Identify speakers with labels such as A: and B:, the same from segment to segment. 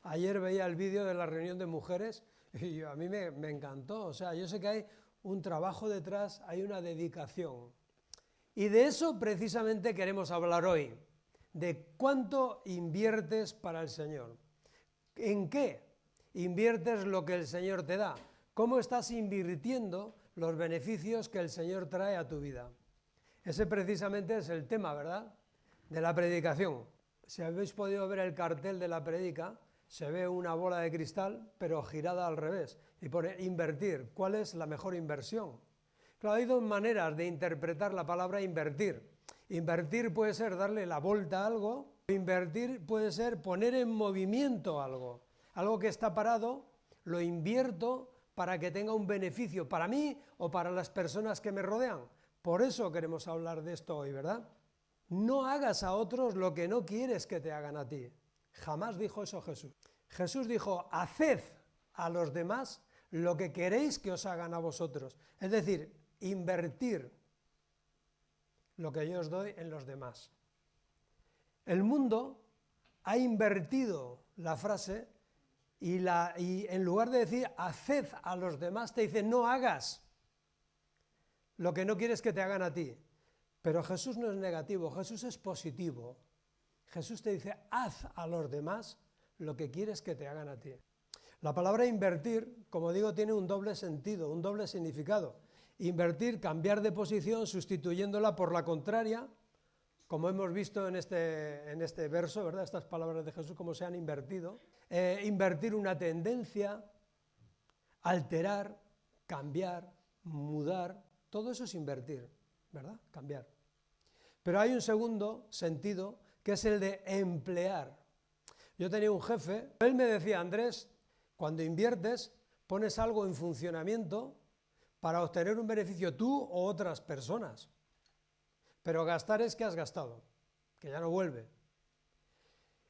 A: Ayer veía el vídeo de la reunión de mujeres y a mí me encantó. O sea, yo sé que hay un trabajo detrás, hay una dedicación. Y de eso precisamente queremos hablar hoy, de cuánto inviertes para el Señor. ¿En qué inviertes lo que el Señor te da? ¿Cómo estás invirtiendo los beneficios que el Señor trae a tu vida? Ese precisamente es el tema, ¿verdad?, de la predicación. Si habéis podido ver el cartel de la prédica, se ve una bola de cristal, pero girada al revés, y pone invertir. ¿Cuál es la mejor inversión? Claro, hay dos maneras de interpretar la palabra invertir. Invertir puede ser darle la vuelta a algo, invertir puede ser poner en movimiento algo. Algo que está parado, lo invierto para que tenga un beneficio para mí o para las personas que me rodean. Por eso queremos hablar de esto hoy, ¿verdad? No hagas a otros lo que no quieres que te hagan a ti. Jamás dijo eso Jesús. Jesús dijo, haced a los demás lo que queréis que os hagan a vosotros. Es decir, invertir lo que yo os doy en los demás. El mundo ha invertido la frase y en lugar de decir haced a los demás, te dice no hagas lo que no quieres que te hagan a ti. Pero Jesús no es negativo, Jesús es positivo. Jesús te dice, haz a los demás lo que quieres que te hagan a ti. La palabra invertir, como digo, tiene un doble sentido, un doble significado. Invertir, cambiar de posición, sustituyéndola por la contraria, como hemos visto en este verso, ¿verdad?, estas palabras de Jesús, cómo se han invertido. Invertir una tendencia, alterar, cambiar, mudar, todo eso es invertir, ¿verdad?, cambiar. Pero hay un segundo sentido, que es el de emplear. Yo tenía un jefe, él me decía, Andrés, cuando inviertes, pones algo en funcionamiento para obtener un beneficio tú o otras personas. Pero gastar es que has gastado, que ya no vuelve.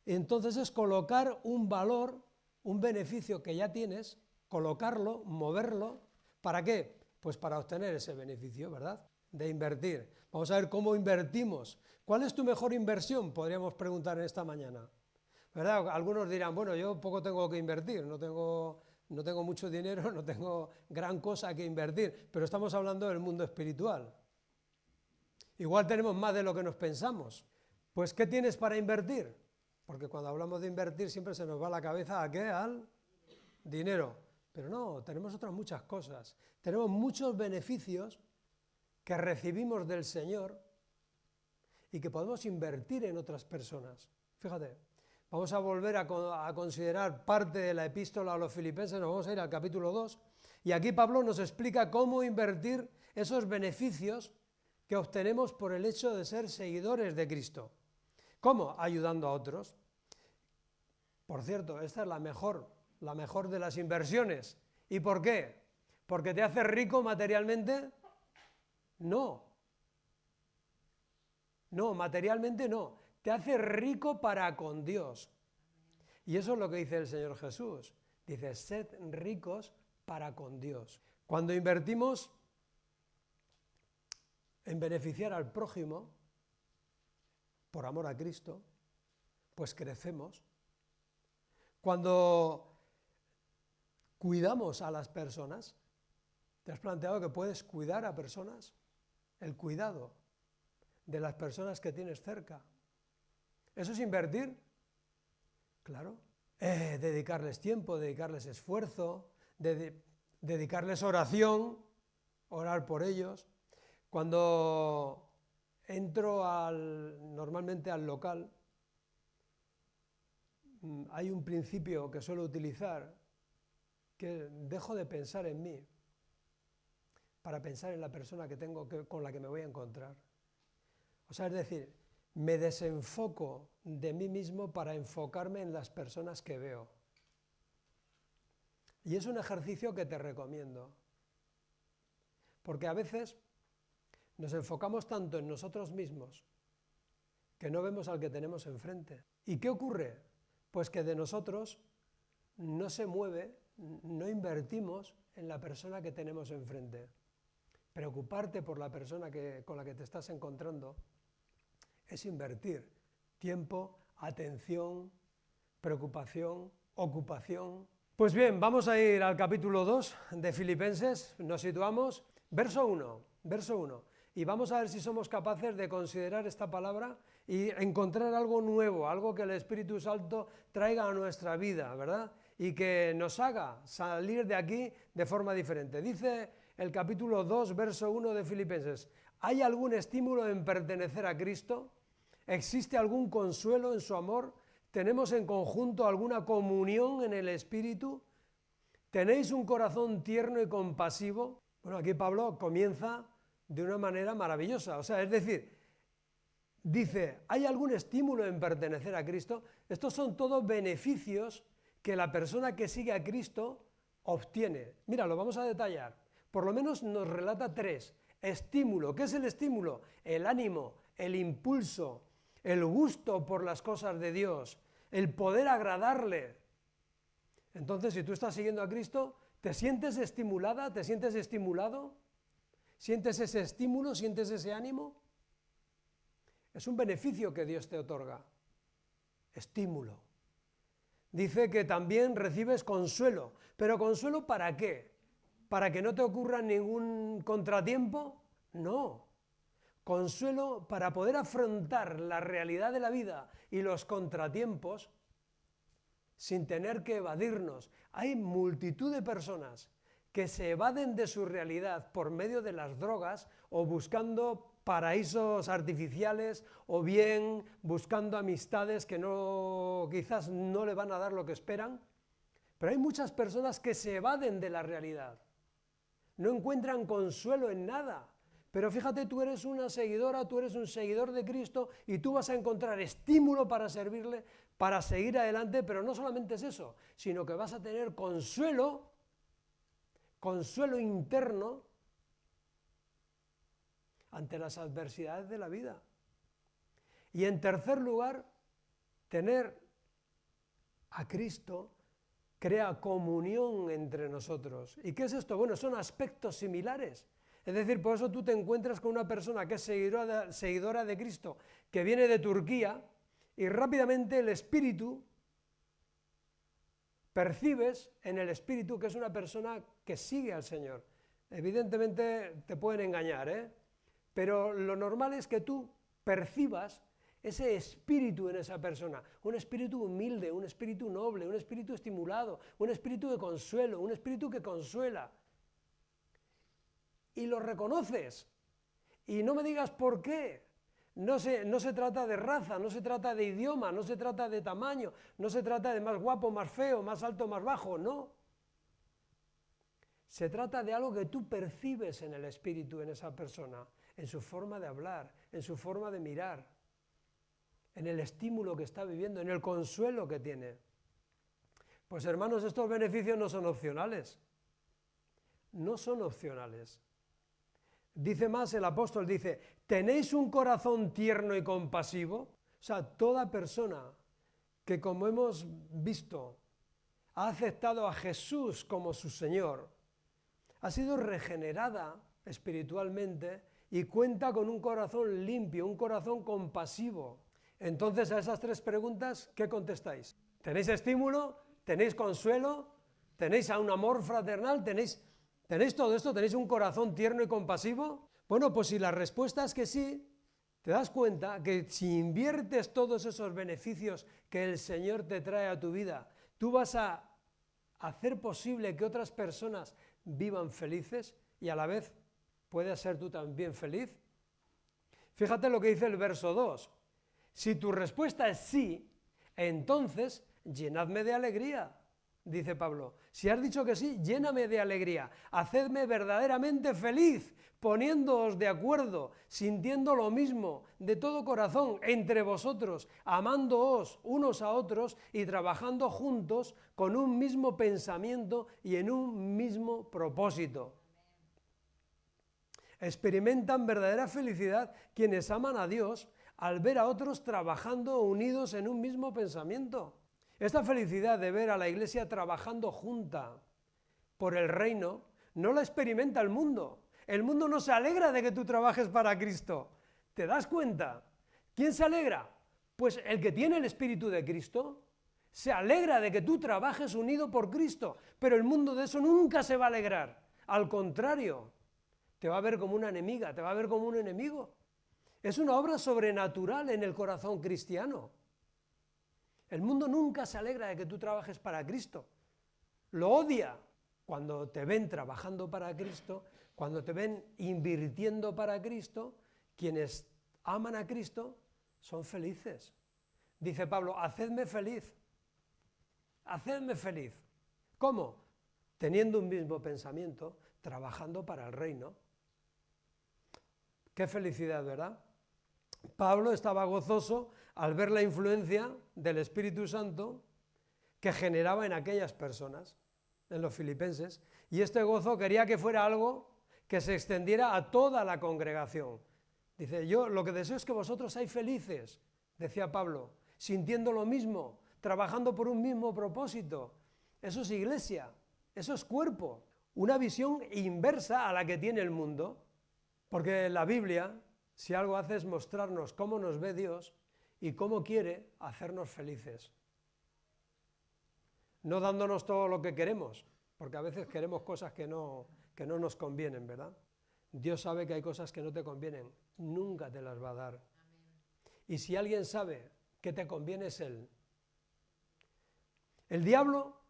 A: Entonces es colocar un valor, un beneficio que ya tienes, colocarlo, moverlo, ¿para qué? Pues para obtener ese beneficio, ¿verdad?, de invertir. Vamos a ver cómo invertimos. ¿Cuál es tu mejor inversión?, podríamos preguntar en esta mañana, ¿verdad? Algunos dirán, bueno, yo poco tengo que invertir, no tengo mucho dinero, no tengo gran cosa que invertir, pero estamos hablando del mundo espiritual. Igual tenemos más de lo que nos pensamos. Pues, ¿qué tienes para invertir? Porque cuando hablamos de invertir siempre se nos va la cabeza ¿a qué? Al dinero. Pero no, tenemos otras muchas cosas. Tenemos muchos beneficios que recibimos del Señor y que podemos invertir en otras personas. Fíjate, vamos a volver a considerar parte de la epístola a los filipenses, nos vamos a ir al capítulo 2, y aquí Pablo nos explica cómo invertir esos beneficios que obtenemos por el hecho de ser seguidores de Cristo. ¿Cómo? Ayudando a otros. Por cierto, esta es la mejor de las inversiones. ¿Y por qué? ¿Porque te hace rico materialmente? No. No, materialmente no. Te hace rico para con Dios. Y eso es lo que dice el Señor Jesús. Dice, sed ricos para con Dios. Cuando invertimos en beneficiar al prójimo, por amor a Cristo, pues crecemos. Cuando cuidamos a las personas, ¿te has planteado que puedes cuidar a personas? El cuidado de las personas que tienes cerca. ¿Eso es invertir? Claro. Dedicarles tiempo, dedicarles esfuerzo, dedicarles oración, orar por ellos. Cuando entro normalmente al local, hay un principio que suelo utilizar, que dejo de pensar en mí para pensar en la persona con la que me voy a encontrar. O sea, es decir, me desenfoco de mí mismo para enfocarme en las personas que veo. Y es un ejercicio que te recomiendo, porque a veces nos enfocamos tanto en nosotros mismos que no vemos al que tenemos enfrente. ¿Y qué ocurre? Pues que de nosotros no se mueve, no invertimos en la persona que tenemos enfrente. Preocuparte por la persona con la que te estás encontrando es invertir tiempo, atención, preocupación, ocupación. Pues bien, vamos a ir al capítulo 2 de Filipenses, nos situamos, verso 1, y vamos a ver si somos capaces de considerar esta palabra y encontrar algo nuevo, algo que el Espíritu Santo traiga a nuestra vida, ¿verdad? Y que nos haga salir de aquí de forma diferente. Dice el capítulo 2, verso 1 de Filipenses: ¿hay algún estímulo en pertenecer a Cristo? ¿Existe algún consuelo en su amor? ¿Tenemos en conjunto alguna comunión en el Espíritu? ¿Tenéis un corazón tierno y compasivo? Bueno, aquí Pablo comienza de una manera maravillosa, o sea, es decir, dice, ¿hay algún estímulo en pertenecer a Cristo? Estos son todos beneficios que la persona que sigue a Cristo obtiene. Mira, lo vamos a detallar. Por lo menos nos relata 3. Estímulo. ¿Qué es el estímulo? El ánimo, el impulso, el gusto por las cosas de Dios, el poder agradarle. Entonces, si tú estás siguiendo a Cristo, ¿te sientes estimulada? ¿Te sientes estimulado? ¿Sientes ese estímulo? ¿Sientes ese ánimo? Es un beneficio que Dios te otorga. Estímulo. Dice que también recibes consuelo. ¿Pero consuelo para qué? ¿Para que no te ocurra ningún contratiempo? No. Consuelo para poder afrontar la realidad de la vida y los contratiempos sin tener que evadirnos. Hay multitud de personas que se evaden de su realidad por medio de las drogas o buscando paraísos artificiales o bien buscando amistades que quizás no le van a dar lo que esperan. Pero hay muchas personas que se evaden de la realidad, no encuentran consuelo en nada. Pero fíjate, tú eres una seguidora, tú eres un seguidor de Cristo y tú vas a encontrar estímulo para servirle, para seguir adelante, pero no solamente es eso, sino que vas a tener consuelo interno ante las adversidades de la vida. Y en tercer lugar, tener a Cristo crea comunión entre nosotros. ¿Y qué es esto? Bueno, son aspectos similares. Es decir, por eso tú te encuentras con una persona que es seguidora de Cristo, que viene de Turquía, y rápidamente el espíritu, percibes en el espíritu que es una persona que sigue al Señor. Evidentemente te pueden engañar, pero lo normal es que tú percibas ese espíritu en esa persona, un espíritu humilde, un espíritu noble, un espíritu estimulado, un espíritu de consuelo, un espíritu que consuela. Y lo reconoces. Y no me digas por qué. No se trata de raza, no se trata de idioma, no se trata de tamaño, no se trata de más guapo, más feo, más alto, más bajo, no. Se trata de algo que tú percibes en el espíritu, en esa persona, en su forma de hablar, en su forma de mirar, en el estímulo que está viviendo, en el consuelo que tiene. Pues hermanos, estos beneficios no son opcionales. No son opcionales. Dice más el apóstol, dice, ¿tenéis un corazón tierno y compasivo? O sea, toda persona que, como hemos visto, ha aceptado a Jesús como su Señor, ha sido regenerada espiritualmente y cuenta con un corazón limpio, un corazón compasivo. Entonces, a esas 3 preguntas, ¿qué contestáis? ¿Tenéis estímulo? ¿Tenéis consuelo? ¿Tenéis un amor fraternal? ¿Tenéis todo esto? ¿Tenéis un corazón tierno y compasivo? Bueno, pues si la respuesta es que sí, te das cuenta que si inviertes todos esos beneficios que el Señor te trae a tu vida, tú vas a hacer posible que otras personas vivan felices y a la vez puedas ser tú también feliz. Fíjate lo que dice el verso 2. Si tu respuesta es sí, entonces llenadme de alegría, dice Pablo. Si has dicho que sí, lléname de alegría, hacedme verdaderamente feliz, poniéndoos de acuerdo, sintiendo lo mismo, de todo corazón, entre vosotros, amándoos unos a otros y trabajando juntos con un mismo pensamiento y en un mismo propósito. Experimentan verdadera felicidad quienes aman a Dios al ver a otros trabajando unidos en un mismo pensamiento. Esta felicidad de ver a la iglesia trabajando junta por el reino no la experimenta el mundo. El mundo no se alegra de que tú trabajes para Cristo. ¿Te das cuenta? ¿Quién se alegra? Pues el que tiene el Espíritu de Cristo. se alegra de que tú trabajes unido por Cristo, pero el mundo de eso nunca se va a alegrar. Al contrario, te va a ver como una enemiga, te va a ver como un enemigo. Es una obra sobrenatural en el corazón cristiano. El mundo nunca se alegra de que tú trabajes para Cristo. Lo odia cuando te ven trabajando para Cristo, cuando te ven invirtiendo para Cristo. Quienes aman a Cristo son felices. Dice Pablo, hacedme feliz. Hacedme feliz. ¿Cómo? Teniendo un mismo pensamiento, trabajando para el reino. Qué felicidad, ¿verdad? Pablo estaba gozoso al ver la influencia del Espíritu Santo que generaba en aquellas personas, en los filipenses, y este gozo quería que fuera algo que se extendiera a toda la congregación. Dice, yo lo que deseo es que vosotros seáis felices, decía Pablo, sintiendo lo mismo, trabajando por un mismo propósito. Eso es iglesia, eso es cuerpo, una visión inversa a la que tiene el mundo, porque la Biblia, si algo hace es mostrarnos cómo nos ve Dios y cómo quiere hacernos felices. No dándonos todo lo que queremos, porque a veces queremos cosas que no nos convienen, ¿verdad? Dios sabe que hay cosas que no te convienen, nunca te las va a dar. Y si alguien sabe que te conviene es Él. El diablo,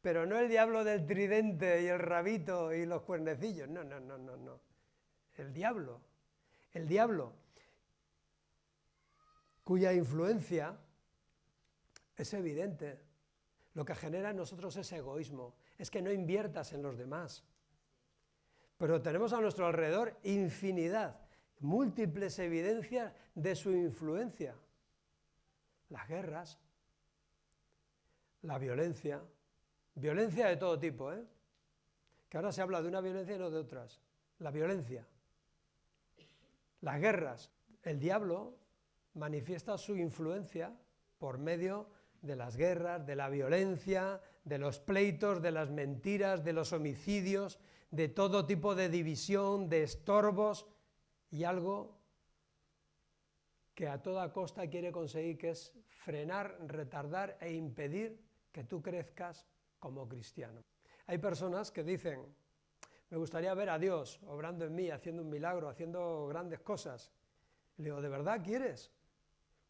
A: pero no el diablo del tridente y el rabito y los cuernecillos, no. El diablo, cuya influencia es evidente, lo que genera en nosotros es egoísmo, es que no inviertas en los demás. Pero tenemos a nuestro alrededor infinidad, múltiples evidencias de su influencia. Las guerras, la violencia de todo tipo, que ahora se habla de una violencia y no de otras. La violencia, las guerras. El diablo manifiesta su influencia por medio de las guerras, de la violencia, de los pleitos, de las mentiras, de los homicidios, de todo tipo de división, de estorbos, y algo que a toda costa quiere conseguir, que es frenar, retardar e impedir que tú crezcas como cristiano. Hay personas que dicen, me gustaría ver a Dios obrando en mí, haciendo un milagro, haciendo grandes cosas. Le digo, ¿de verdad quieres?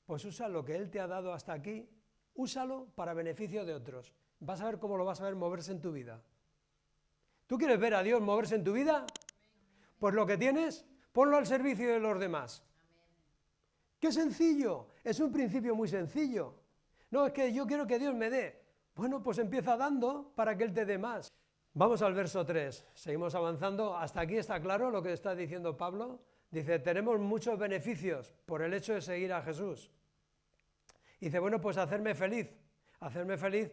A: Pues usa lo que Él te ha dado hasta aquí, úsalo para beneficio de otros. Vas a ver cómo lo vas a ver moverse en tu vida. ¿Tú quieres ver a Dios moverse en tu vida? Pues lo que tienes, ponlo al servicio de los demás. ¡Qué sencillo! Es un principio muy sencillo. No, es que yo quiero que Dios me dé. Bueno, pues empieza dando para que Él te dé más. Vamos al verso 3, seguimos avanzando. Hasta aquí está claro lo que está diciendo Pablo. Dice, tenemos muchos beneficios por el hecho de seguir a Jesús. Dice, bueno, pues hacerme feliz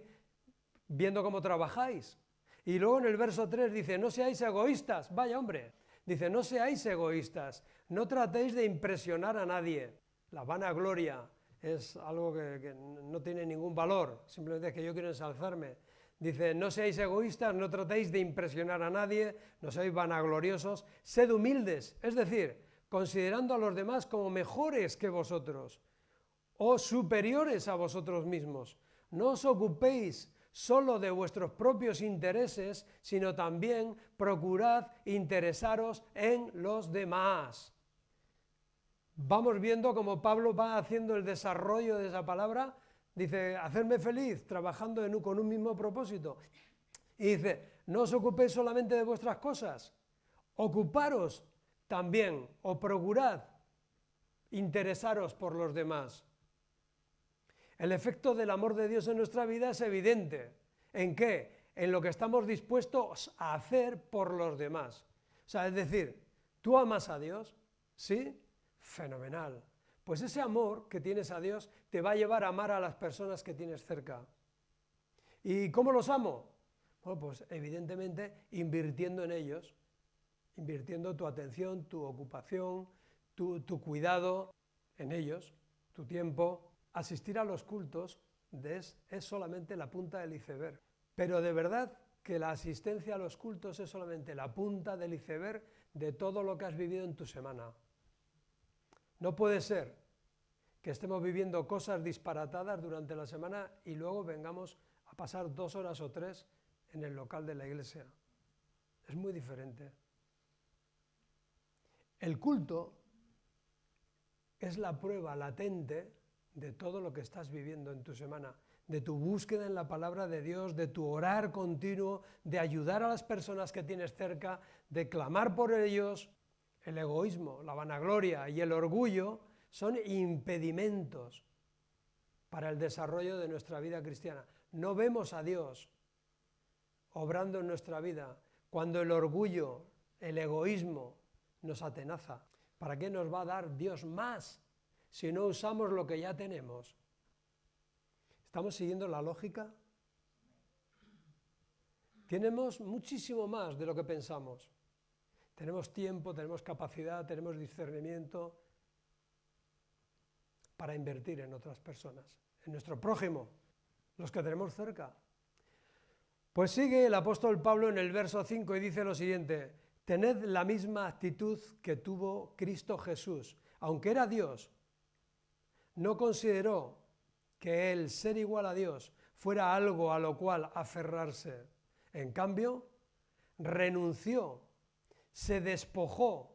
A: viendo cómo trabajáis. Y luego en el verso 3 dice, no seáis egoístas, vaya hombre, dice, no seáis egoístas, no tratéis de impresionar a nadie. La vanagloria es algo que no tiene ningún valor, simplemente es que yo quiero ensalzarme. Dice, no seáis egoístas, no tratéis de impresionar a nadie, no seáis vanagloriosos, sed humildes, es decir, considerando a los demás como mejores que vosotros o superiores a vosotros mismos. No os ocupéis solo de vuestros propios intereses, sino también procurad interesaros en los demás. Vamos viendo cómo Pablo va haciendo el desarrollo de esa palabra. Dice, hacerme feliz trabajando con un mismo propósito. Y dice, no os ocupéis solamente de vuestras cosas, ocuparos también o procurad interesaros por los demás. El efecto del amor de Dios en nuestra vida es evidente. ¿En qué? En lo que estamos dispuestos a hacer por los demás. O sea, es decir, ¿tú amas a Dios? ¿Sí? Fenomenal. Pues ese amor que tienes a Dios te va a llevar a amar a las personas que tienes cerca. ¿Y cómo los amo? Bueno, pues evidentemente invirtiendo en ellos, invirtiendo tu atención, tu ocupación, tu cuidado en ellos, tu tiempo. Asistir a los cultos es solamente la punta del iceberg. Pero de verdad que la asistencia a los cultos es solamente la punta del iceberg de todo lo que has vivido en tu semana. No puede ser que estemos viviendo cosas disparatadas durante la semana y luego vengamos a pasar 2 horas o 3 en el local de la iglesia. Es muy diferente. El culto es la prueba latente de todo lo que estás viviendo en tu semana, de tu búsqueda en la palabra de Dios, de tu orar continuo, de ayudar a las personas que tienes cerca, de clamar por ellos. El egoísmo, la vanagloria y el orgullo son impedimentos para el desarrollo de nuestra vida cristiana. No vemos a Dios obrando en nuestra vida cuando el orgullo, el egoísmo nos atenaza. ¿Para qué nos va a dar Dios más si no usamos lo que ya tenemos? ¿Estamos siguiendo la lógica? Tenemos muchísimo más de lo que pensamos. Tenemos tiempo, tenemos capacidad, tenemos discernimiento para invertir en otras personas, en nuestro prójimo, los que tenemos cerca. Pues sigue el apóstol Pablo en el verso 5 y dice lo siguiente: tened la misma actitud que tuvo Cristo Jesús. Aunque era Dios, no consideró que el ser igual a Dios fuera algo a lo cual aferrarse. En cambio, renunció, se despojó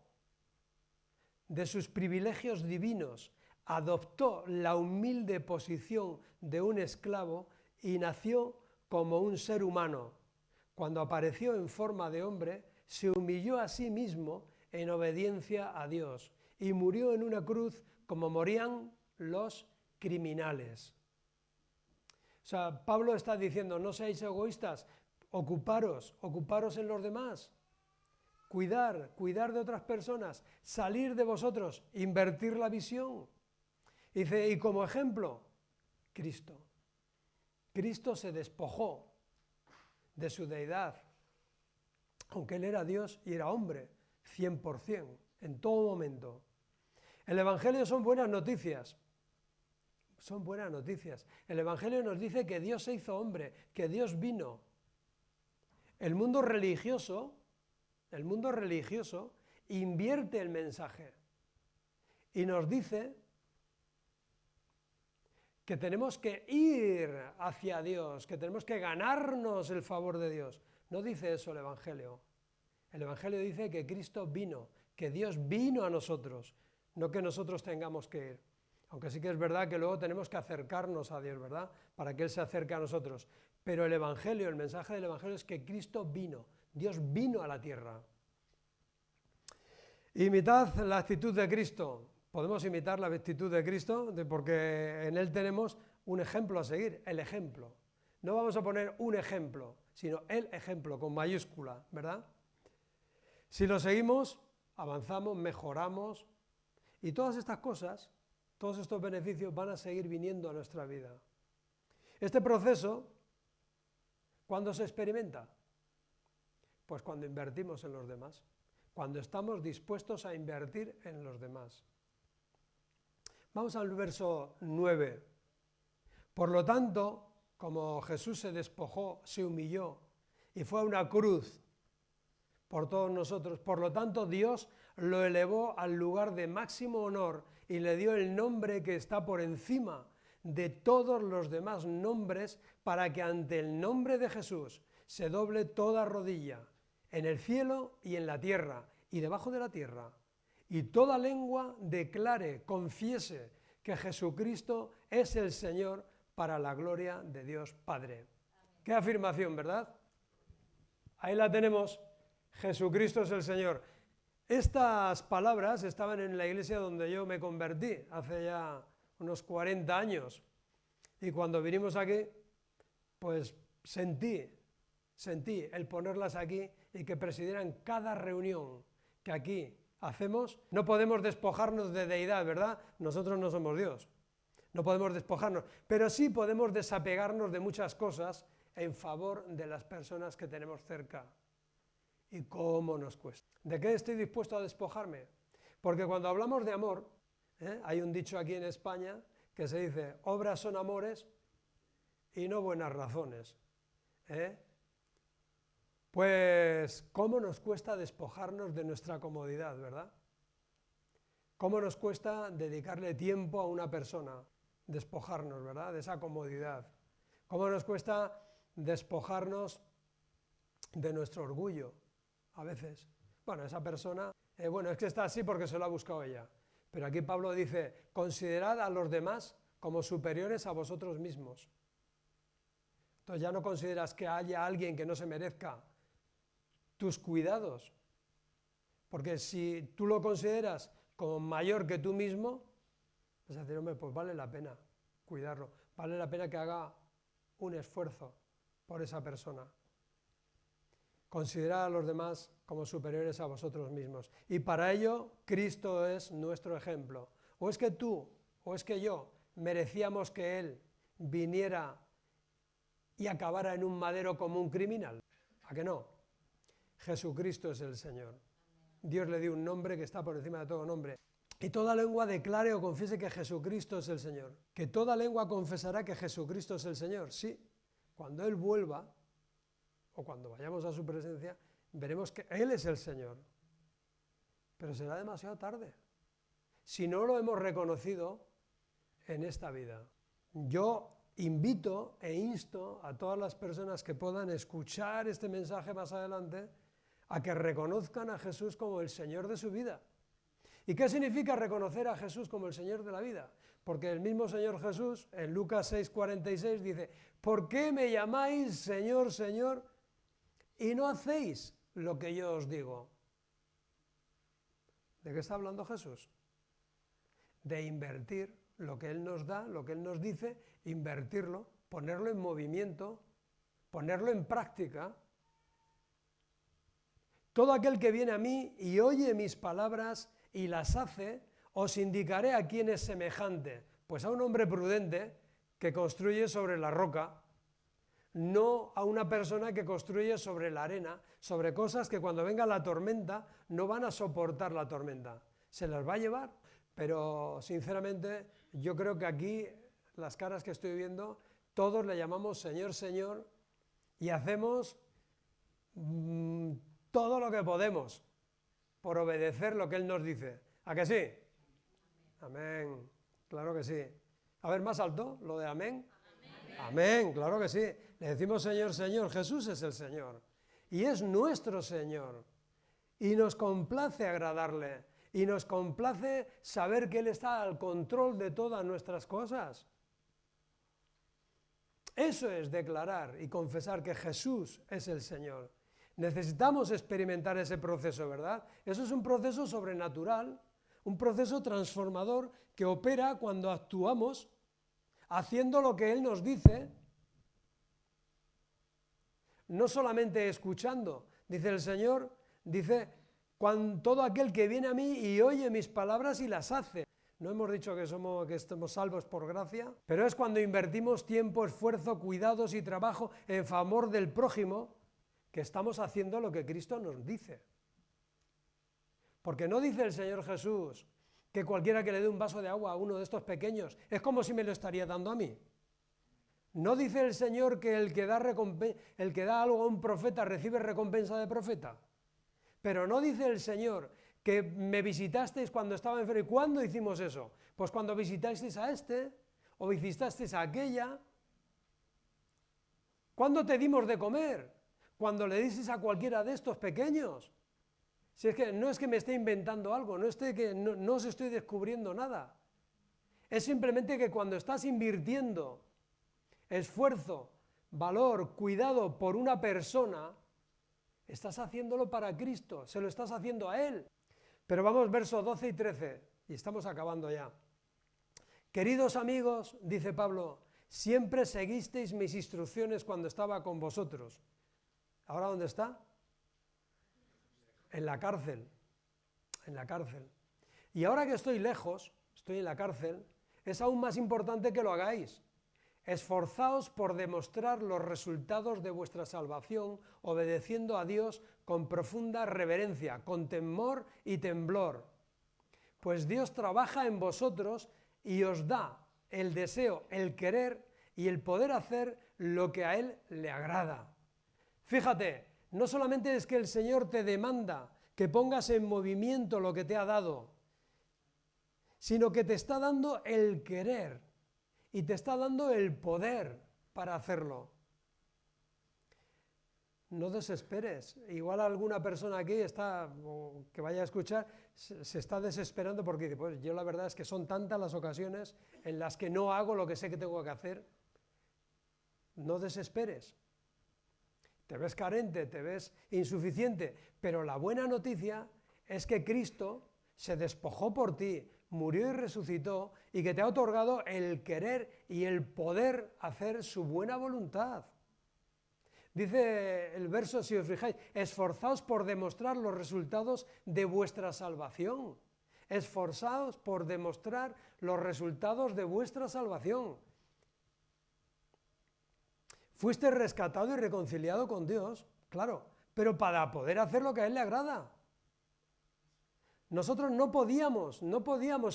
A: de sus privilegios divinos, adoptó la humilde posición de un esclavo y nació como un ser humano. Cuando apareció en forma de hombre, se humilló a sí mismo en obediencia a Dios y murió en una cruz como morían los criminales. O sea, Pablo está diciendo, no seáis egoístas, ocuparos en los demás, cuidar de otras personas, salir de vosotros, invertir la visión. Dice, y como ejemplo, Cristo. Cristo se despojó de su deidad, aunque él era Dios y era hombre, 100%, en todo momento. El Evangelio son buenas noticias. Son buenas noticias. El Evangelio nos dice que Dios se hizo hombre, que Dios vino. El mundo religioso invierte el mensaje y nos dice que tenemos que ir hacia Dios, que tenemos que ganarnos el favor de Dios. No dice eso el Evangelio. El Evangelio dice que Cristo vino, que Dios vino a nosotros, no que nosotros tengamos que ir. Aunque sí que es verdad que luego tenemos que acercarnos a Dios, ¿verdad? Para que Él se acerque a nosotros. Pero el Evangelio, el mensaje del Evangelio es que Cristo vino, Dios vino a la tierra. Imitad la actitud de Cristo. Podemos imitar la actitud de Cristo porque en Él tenemos un ejemplo a seguir, el ejemplo. No vamos a poner un ejemplo, sino el ejemplo con mayúscula, ¿verdad? Si lo seguimos, avanzamos, mejoramos y todas estas cosas, todos estos beneficios van a seguir viniendo a nuestra vida. Este proceso, ¿cuándo se experimenta? Pues cuando invertimos en los demás, cuando estamos dispuestos a invertir en los demás. Vamos al verso 9. Por lo tanto, como Jesús se despojó, se humilló y fue a una cruz por todos nosotros, por lo tanto Dios lo elevó al lugar de máximo honor y le dio el nombre que está por encima de todos los demás nombres, para que ante el nombre de Jesús se doble toda rodilla, en el cielo y en la tierra y debajo de la tierra, y toda lengua declare, confiese que Jesucristo es el Señor, para la gloria de Dios Padre. Qué afirmación, ¿verdad? Ahí la tenemos, Jesucristo es el Señor. Estas palabras estaban en la iglesia donde yo me convertí hace ya unos 40 años. Y cuando vinimos aquí, pues sentí el ponerlas aquí y que presidieran cada reunión que aquí hacemos. No podemos despojarnos de deidad, ¿verdad? Nosotros no somos Dios. No podemos despojarnos, pero sí podemos desapegarnos de muchas cosas en favor de las personas que tenemos cerca. ¿Y cómo nos cuesta? ¿De qué estoy dispuesto a despojarme? Porque cuando hablamos de amor, hay un dicho aquí en España que se dice, obras son amores y no buenas razones. Pues, ¿cómo nos cuesta despojarnos de nuestra comodidad, verdad? ¿Cómo nos cuesta dedicarle tiempo a una persona? Despojarnos, ¿verdad?, de esa comodidad. ¿Cómo nos cuesta despojarnos de nuestro orgullo? A veces. Bueno, esa persona, es que está así porque se lo ha buscado ella. Pero aquí Pablo dice, considerad a los demás como superiores a vosotros mismos. Entonces ya no consideras que haya alguien que no se merezca tus cuidados. Porque si tú lo consideras como mayor que tú mismo, vas a decir, hombre, pues vale la pena cuidarlo, vale la pena que haga un esfuerzo por esa persona. Considerad a los demás como superiores a vosotros mismos. Y para ello, Cristo es nuestro ejemplo. O es que tú, o es que yo, merecíamos que Él viniera y acabara en un madero como un criminal. ¿A que no? Jesucristo es el Señor. Dios le dio un nombre que está por encima de todo nombre. Y toda lengua declare o confiese que Jesucristo es el Señor. Que toda lengua confesará que Jesucristo es el Señor. Sí, cuando Él vuelva, o cuando vayamos a su presencia, veremos que Él es el Señor. Pero será demasiado tarde, si no lo hemos reconocido en esta vida. Yo invito e insto a todas las personas que puedan escuchar este mensaje más adelante a que reconozcan a Jesús como el Señor de su vida. ¿Y qué significa reconocer a Jesús como el Señor de la vida? Porque el mismo Señor Jesús, en Lucas 6:46, dice, ¿por qué me llamáis Señor, Señor, y no hacéis lo que yo os digo? ¿De qué está hablando Jesús? De invertir lo que Él nos da, lo que Él nos dice, invertirlo, ponerlo en movimiento, ponerlo en práctica. Todo aquel que viene a mí y oye mis palabras y las hace, os indicaré a quién es semejante. Pues a un hombre prudente que construye sobre la roca, no a una persona que construye sobre la arena, sobre cosas que cuando venga la tormenta no van a soportar la tormenta. Se las va a llevar, pero sinceramente yo creo que aquí, las caras que estoy viendo, todos le llamamos Señor, Señor, y hacemos todo lo que podemos por obedecer lo que Él nos dice. ¿A que sí? Amén. Claro que sí. A ver, más alto, lo de amén. Amén, claro que sí. Le decimos Señor, Señor. Jesús es el Señor. Y es nuestro Señor. Y nos complace agradarle. Y nos complace saber que Él está al control de todas nuestras cosas. Eso es declarar y confesar que Jesús es el Señor. Necesitamos experimentar ese proceso, ¿verdad? Eso es un proceso sobrenatural, un proceso transformador que opera cuando actuamos haciendo lo que Él nos dice, no solamente escuchando. Dice el Señor, dice, todo aquel que viene a mí y oye mis palabras y las hace. No hemos dicho que estemos salvos por gracia, pero es cuando invertimos tiempo, esfuerzo, cuidados y trabajo en favor del prójimo que estamos haciendo lo que Cristo nos dice. Porque no dice el Señor Jesús que cualquiera que le dé un vaso de agua a uno de estos pequeños es como si me lo estaría dando a mí. No dice el Señor que el que da algo a un profeta recibe recompensa de profeta. Pero no dice el Señor que me visitasteis cuando estaba enfermo. ¿Y cuándo hicimos eso? Pues cuando visitasteis a este o visitasteis a aquella. ¿Cuándo te dimos de comer? Cuando le dices a cualquiera de estos pequeños. Si es que no es que me esté inventando algo, no os estoy descubriendo nada. Es simplemente que cuando estás invirtiendo esfuerzo, valor, cuidado por una persona, estás haciéndolo para Cristo, se lo estás haciendo a Él. Pero vamos, versos 12 y 13, y estamos acabando ya. Queridos amigos, dice Pablo, siempre seguisteis mis instrucciones cuando estaba con vosotros. ¿Ahora dónde está? En la cárcel. En la cárcel. Y ahora que estoy lejos, estoy en la cárcel, es aún más importante que lo hagáis. Esforzaos por demostrar los resultados de vuestra salvación, obedeciendo a Dios con profunda reverencia, con temor y temblor. Pues Dios trabaja en vosotros y os da el deseo, el querer y el poder hacer lo que a Él le agrada. Fíjate, no solamente es que el Señor te demanda que pongas en movimiento lo que te ha dado, sino que te está dando el querer y te está dando el poder para hacerlo. No desesperes. Igual alguna persona aquí está, o que vaya a escuchar, se está desesperando porque dice, pues yo la verdad es que son tantas las ocasiones en las que no hago lo que sé que tengo que hacer. No desesperes. Te ves carente, te ves insuficiente, pero la buena noticia es que Cristo se despojó por ti, murió y resucitó, y que te ha otorgado el querer y el poder hacer su buena voluntad. Dice el verso, si os fijáis, esforzaos por demostrar los resultados de vuestra salvación. Esforzaos por demostrar los resultados de vuestra salvación. Fuiste rescatado y reconciliado con Dios, claro, pero para poder hacer lo que a Él le agrada. Nosotros no podíamos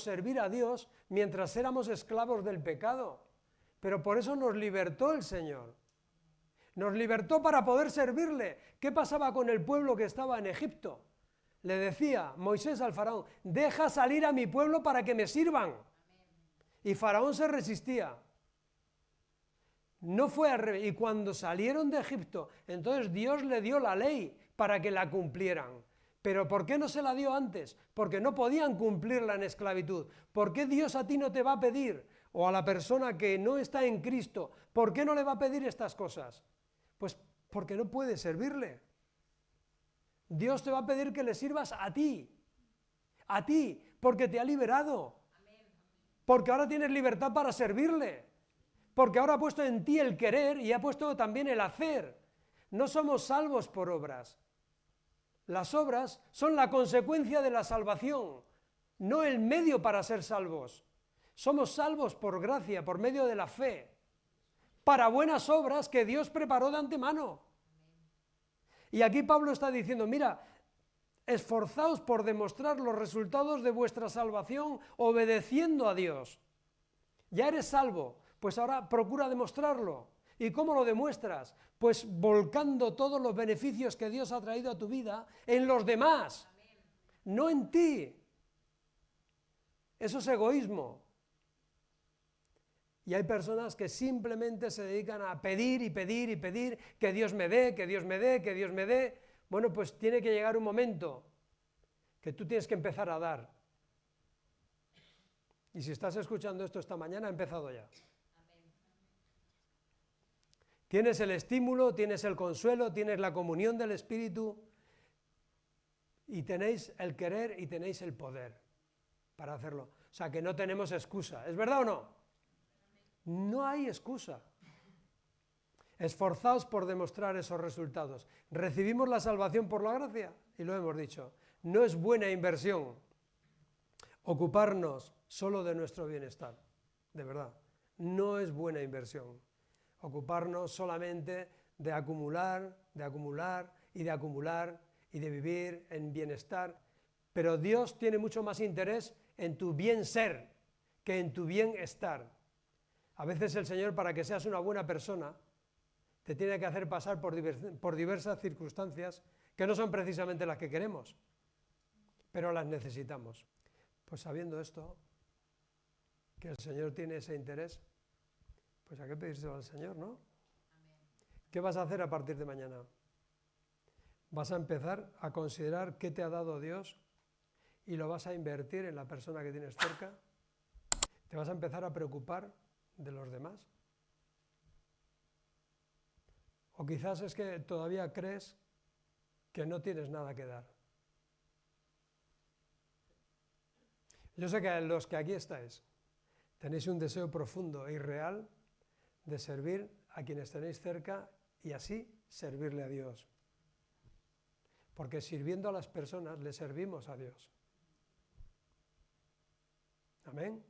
A: servir a Dios mientras éramos esclavos del pecado, pero por eso nos libertó el Señor. Nos libertó para poder servirle. ¿Qué pasaba con el pueblo que estaba en Egipto? Le decía Moisés al faraón, deja salir a mi pueblo para que me sirvan. Y Faraón se resistía. No fue al revés. Y cuando salieron de Egipto, entonces Dios le dio la ley para que la cumplieran. ¿Pero por qué no se la dio antes? Porque no podían cumplirla en esclavitud. ¿Por qué Dios a ti no te va a pedir, o a la persona que no está en Cristo, por qué no le va a pedir estas cosas? Pues porque no puedes servirle. Dios te va a pedir que le sirvas a ti, porque te ha liberado, porque ahora tienes libertad para servirle, porque ahora ha puesto en ti el querer y ha puesto también el hacer. No somos salvos por obras. Las obras son la consecuencia de la salvación, no el medio para ser salvos. Somos salvos por gracia, por medio de la fe, para buenas obras que Dios preparó de antemano. Y aquí Pablo está diciendo, mira, esforzaos por demostrar los resultados de vuestra salvación obedeciendo a Dios. Ya eres salvo, pues ahora procura demostrarlo. ¿Y cómo lo demuestras? Pues volcando todos los beneficios que Dios ha traído a tu vida en los demás, no en ti. Eso es egoísmo. Y hay personas que simplemente se dedican a pedir y pedir y pedir, que Dios me dé, que Dios me dé, que Dios me dé. Bueno, pues tiene que llegar un momento que tú tienes que empezar a dar. Y si estás escuchando esto esta mañana, ha empezado ya. Tienes el estímulo, tienes el consuelo, tienes la comunión del Espíritu y tenéis el querer y tenéis el poder para hacerlo. O sea, que no tenemos excusa. ¿Es verdad o no? No hay excusa. Esforzaos por demostrar esos resultados. Recibimos la salvación por la gracia, y lo hemos dicho. No es buena inversión ocuparnos solo de nuestro bienestar, de verdad. No es buena inversión ocuparnos solamente de acumular, de acumular y de acumular y de vivir en bienestar. Pero Dios tiene mucho más interés en tu bien ser que en tu bienestar. A veces el Señor, para que seas una buena persona, te tiene que hacer pasar por diversas circunstancias que no son precisamente las que queremos, pero las necesitamos. Pues sabiendo esto, que el Señor tiene ese interés, pues hay que pedírselo al Señor, ¿no? ¿Qué vas a hacer a partir de mañana? Vas a empezar a considerar qué te ha dado Dios y lo vas a invertir en la persona que tienes cerca. Te vas a empezar a preocupar de los demás. O quizás es que todavía crees que no tienes nada que dar. Yo sé que los que aquí estáis tenéis un deseo profundo y real de servir a quienes tenéis cerca y así servirle a Dios. Porque sirviendo a las personas le servimos a Dios. Amén.